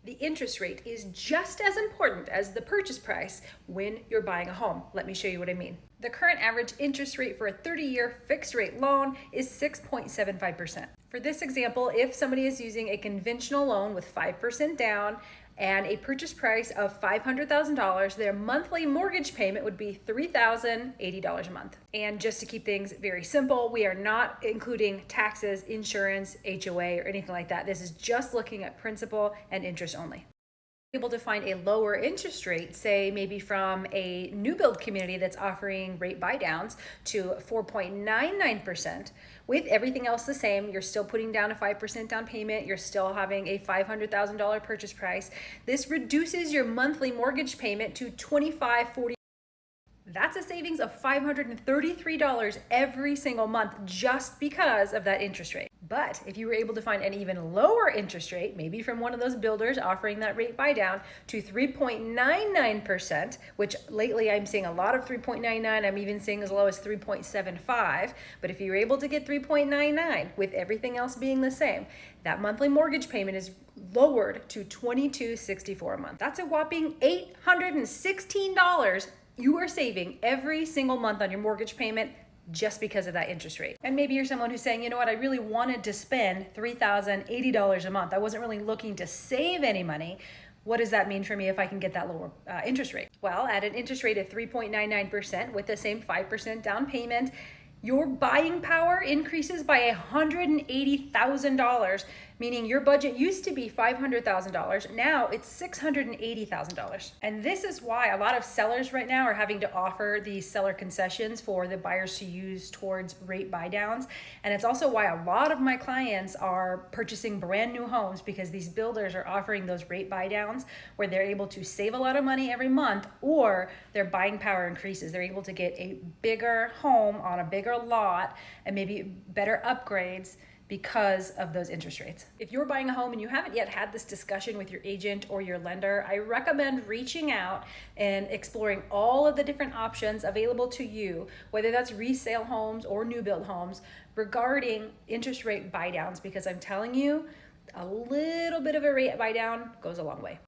The interest rate is just as important as the purchase price when you're buying a home. Let me show you what I mean. The current average interest rate for a 30-year fixed rate loan is 6.75%. For this example, if somebody is using a conventional loan with 5% down and a purchase price of $500,000, their monthly mortgage payment would be $3,080 a month. And just to keep things very simple, we are not including taxes, insurance, HOA, or anything like that. This is just looking at principal and interest only. Able to find a lower interest rate, say maybe from a new build community that's offering rate buy downs to 4.99%, with everything else the same. You're still putting down a 5% down payment, you're still having a $500,000 purchase price. This reduces your monthly mortgage payment to $2,540. That's a savings of $533 every single month just because of that interest rate. But if you were able to find an even lower interest rate, maybe from one of those builders offering that rate buy down to 3.99%, which lately I'm seeing a lot of 3.99, I'm even seeing as low as 3.75. But if you're able to get 3.99 with everything else being the same, that monthly mortgage payment is lowered to $2,264 a month. That's a whopping $816 you are saving every single month on your mortgage payment just because of that interest rate. And maybe you're someone who's saying, you know what, I really wanted to spend $3,080 a month. I wasn't really looking to save any money. What does that mean for me if I can get that lower interest rate? Well, at an interest rate of 3.99% with the same 5% down payment, your buying power increases by $180,000, meaning your budget used to be $500,000. Now it's $680,000. And this is why a lot of sellers right now are having to offer these seller concessions for the buyers to use towards rate buy downs. And it's also why a lot of my clients are purchasing brand new homes, because these builders are offering those rate buy downs where they're able to save a lot of money every month, or their buying power increases. They're able to get a bigger home on a bigger lot and maybe better upgrades because of those interest rates. If you're buying a home and you haven't yet had this discussion with your agent or your lender, I recommend reaching out and exploring all of the different options available to you, whether that's resale homes or new build homes, regarding interest rate buy downs, because I'm telling you, a little bit of a rate buy down goes a long way.